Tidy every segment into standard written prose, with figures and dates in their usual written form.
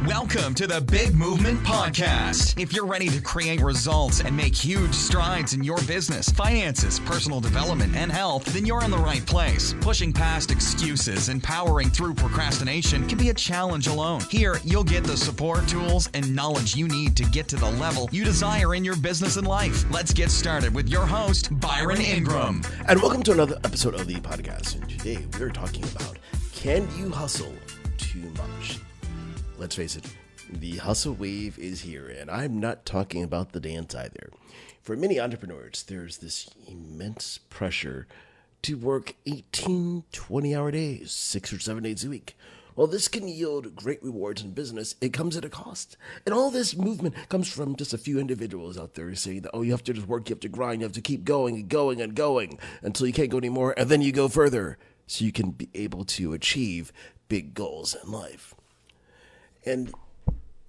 Welcome to the Big Movement Podcast. If you're ready to create results and make huge strides in your business, finances, personal development, and health, then you're in the right place. Pushing past excuses and powering through procrastination can be a challenge alone. Here, you'll get the support, tools, and knowledge you need to get to the level you desire in your business and life. Let's get started with your host, Byron Ingram. And welcome to another episode of the podcast. And today we're talking about, can you hustle too much? Let's face it, the hustle wave is here, and I'm not talking about the dance either. For many entrepreneurs, there's this immense pressure to work 18, 20-hour days, 6 or 7 days a week. While this can yield great rewards in business, it comes at a cost. And all this movement comes from just a few individuals out there saying that, you have to just work, you have to grind, you have to keep going and going and going until you can't go anymore, and then you go further so you can be able to achieve big goals in life. And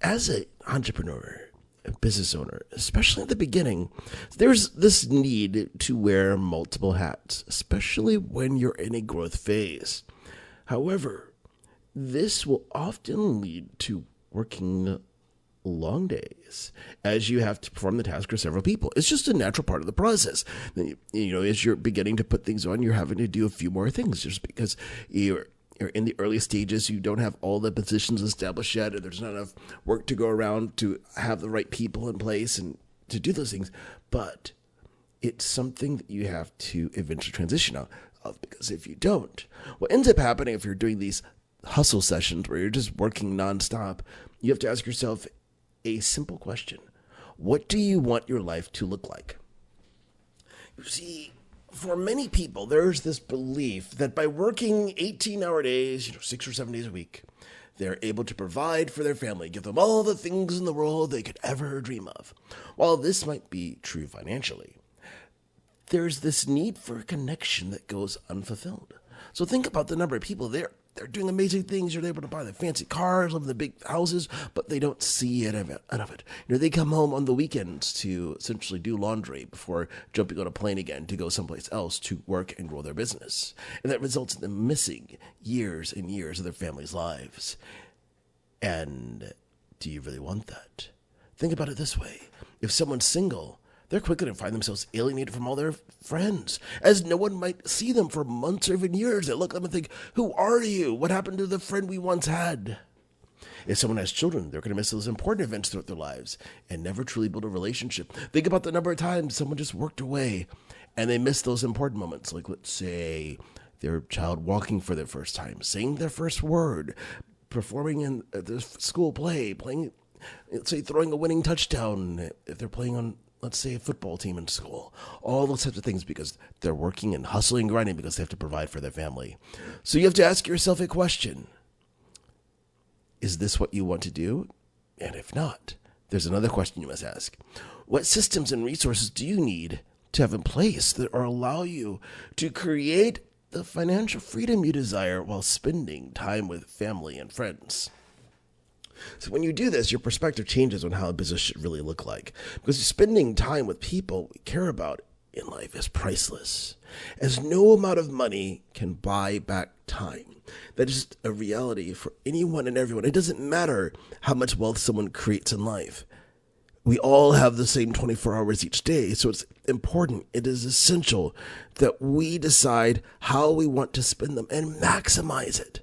as an entrepreneur, a business owner, especially at the beginning, there's this need to wear multiple hats, especially when you're in a growth phase. However, this will often lead to working long days as you have to perform the task for several people. It's just a natural part of the process. As you're beginning to put things on, you're having to do a few more things just because you're in the early stages, you don't have all the positions established yet, and there's not enough work to go around to have the right people in place and to do those things. But it's something that you have to eventually transition out of, because if you don't, what ends up happening if you're doing these hustle sessions where you're just working nonstop, you have to ask yourself a simple question. What do you want your life to look like? You see, for many people, there's this belief that by working 18-hour days, 6 or 7 days a week, they're able to provide for their family, give them all the things in the world they could ever dream of. While this might be true financially, there's this need for a connection that goes unfulfilled. So think about the number of people there. They're doing amazing things. You're able to buy the fancy cars, live in the big houses, but they don't see it out of it. They come home on the weekends to essentially do laundry before jumping on a plane again to go someplace else to work and grow their business. And that results in them missing years and years of their family's lives. And do you really want that? Think about it this way. If someone's single, they're quickly going to find themselves alienated from all their friends, as no one might see them for months or even years. They look at them and think, who are you? What happened to the friend we once had? If someone has children, they're going to miss those important events throughout their lives and never truly build a relationship. Think about the number of times someone just worked away and they miss those important moments, like let's say their child walking for their first time, saying their first word, performing in the school play, playing, let's say throwing a winning touchdown if they're playing on, let's say, a football team in school, all those types of things because they're working and hustling and grinding because they have to provide for their family. So you have to ask yourself a question. Is this what you want to do? And if not, there's another question you must ask. What systems and resources do you need to have in place that allow you to create the financial freedom you desire while spending time with family and friends? So when you do this, your perspective changes on how a business should really look like. Because spending time with people we care about in life is priceless, as no amount of money can buy back time. That is a reality for anyone and everyone. It doesn't matter how much wealth someone creates in life. We all have the same 24 hours each day, so it's important, it is essential that we decide how we want to spend them and maximize it.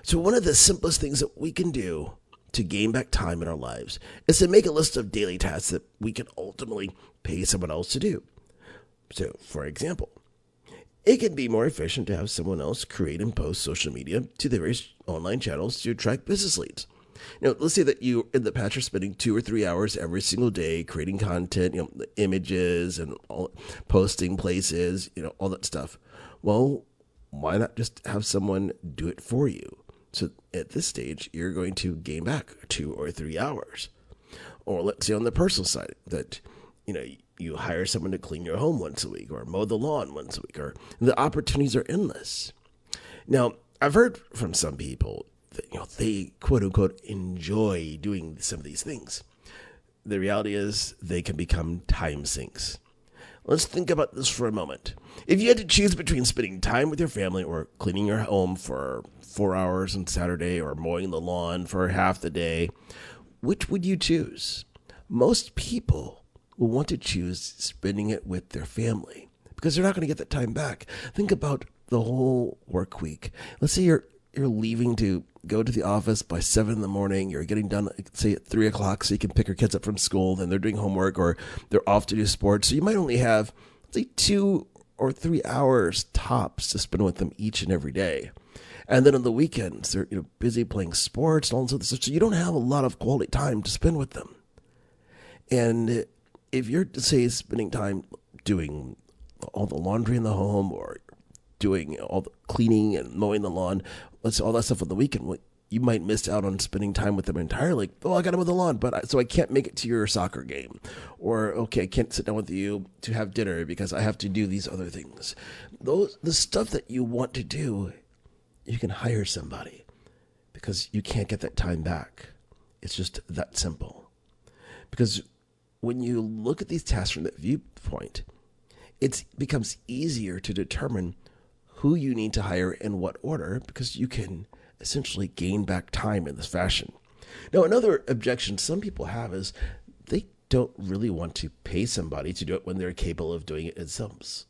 So one of the simplest things that we can do to gain back time in our lives is to make a list of daily tasks that we can ultimately pay someone else to do. So, for example, it can be more efficient to have someone else create and post social media to the various online channels to attract business leads. Let's say that you, in the past, are spending 2 or 3 hours every single day creating content, the images and all, posting places, all that stuff. Well, why not just have someone do it for you? So at this stage, you're going to gain back 2 or 3 hours. Or let's say on the personal side that, you hire someone to clean your home once a week or mow the lawn once a week, or the opportunities are endless. Now, I've heard from some people that, they quote unquote enjoy doing some of these things. The reality is they can become time sinks. Let's think about this for a moment. If you had to choose between spending time with your family or cleaning your home for 4 hours on Saturday or mowing the lawn for half the day, which would you choose? Most people will want to choose spending it with their family because they're not going to get that time back. Think about the whole work week. Let's say you're leaving to go to the office by 7 in the morning. You're getting done, say, at 3 o'clock so you can pick your kids up from school. Then they're doing homework or they're off to do sports. So you might only have, say, 2 or 3 hours tops to spend with them each and every day. And then on the weekends, they're busy playing sports and all this other stuff. So you don't have a lot of quality time to spend with them. And if you're, say, spending time doing all the laundry in the home or doing all the cleaning and mowing the lawn, all that stuff on the weekend, you might miss out on spending time with them entirely. Oh, I got to mow the lawn, so I can't make it to your soccer game. Or, okay, I can't sit down with you to have dinner because I have to do these other things. The stuff that you want to do, you can hire somebody because you can't get that time back. It's just that simple. Because when you look at these tasks from that viewpoint, it becomes easier to determine who you need to hire in what order because you can essentially gain back time in this fashion. Now, another objection some people have is they don't really want to pay somebody to do it when they're capable of doing it themselves.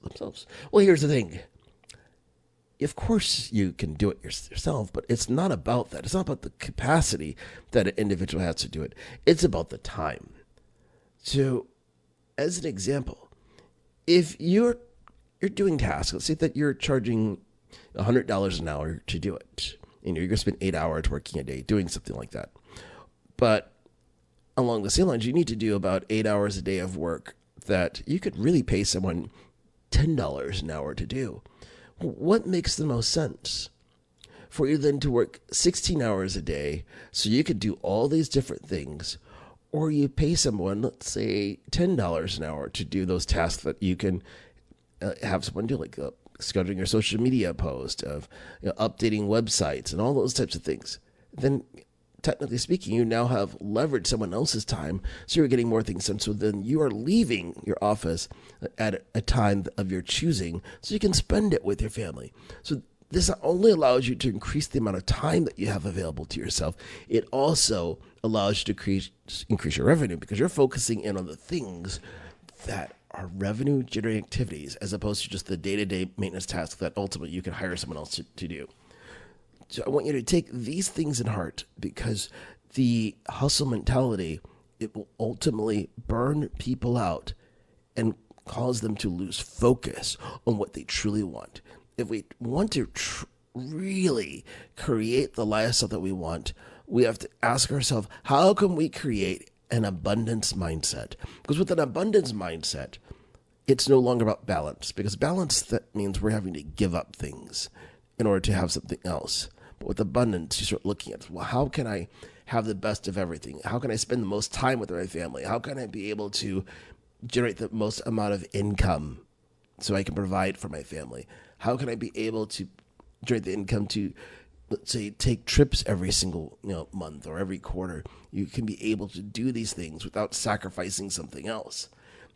Well, here's the thing. Of course, you can do it yourself, but it's not about that. It's not about the capacity that an individual has to do it. It's about the time. So, as an example, if you're doing tasks, let's say that you're charging $100 an hour to do it. You're going to spend 8 hours working a day doing something like that. But along the same lines, you need to do about 8 hours a day of work that you could really pay someone $10 an hour to do. What makes the most sense? For you then to work 16 hours a day so you could do all these different things, or you pay someone, let's say, $10 an hour to do those tasks that you can have someone do, like scheduling your social media post, of updating websites and all those types of things. Then, technically speaking, you now have leveraged someone else's time, so you're getting more things done. So then you are leaving your office at a time of your choosing, so you can spend it with your family. So this not only allows you to increase the amount of time that you have available to yourself, it also allows you to increase your revenue because you're focusing in on the things that are revenue generating activities as opposed to just the day-to-day maintenance tasks that ultimately you can hire someone else to do. So I want you to take these things in heart because the hustle mentality, it will ultimately burn people out and cause them to lose focus on what they truly want. If we want to really create the lifestyle that we want, we have to ask ourselves, how can we create an abundance mindset? Because with an abundance mindset, it's no longer about balance. Because balance, that means we're having to give up things in order to have something else. But with abundance, you start looking at, well, how can I have the best of everything? How can I spend the most time with my family? How can I be able to generate the most amount of income so I can provide for my family? How can I be able to generate the income to, let's say, take trips every single month or every quarter? You can be able to do these things without sacrificing something else.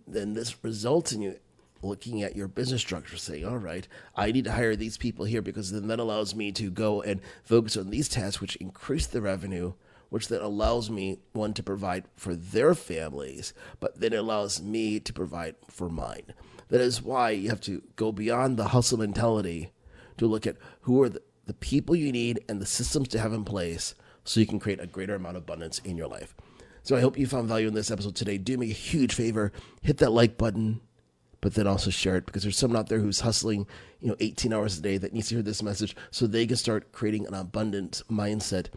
Then this results in you looking at your business structure, saying, all right, I need to hire these people here because then that allows me to go and focus on these tasks, which increase the revenue, which then allows me, one, to provide for their families, but then it allows me to provide for mine. That is why you have to go beyond the hustle mentality to look at who are the people you need and the systems to have in place so you can create a greater amount of abundance in your life. So I hope you found value in this episode today. Do me a huge favor, hit that like button, but then also share it because there's someone out there who's hustling 18 hours a day that needs to hear this message so they can start creating an abundance mindset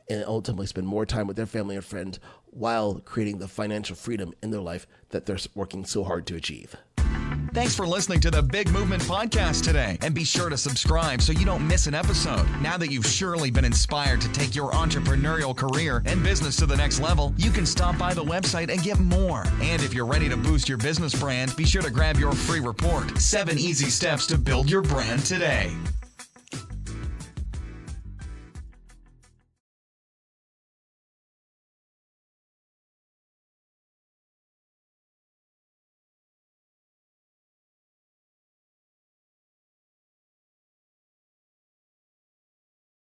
and ultimately spend more time with their family and friends while creating the financial freedom in their life that they're working so hard to achieve. Thanks for listening to the Big Movement Podcast today. And be sure to subscribe so you don't miss an episode. Now that you've surely been inspired to take your entrepreneurial career and business to the next level, you can stop by the website and get more. And if you're ready to boost your business brand, be sure to grab your free report, 7 Easy Steps to Build Your Brand Today.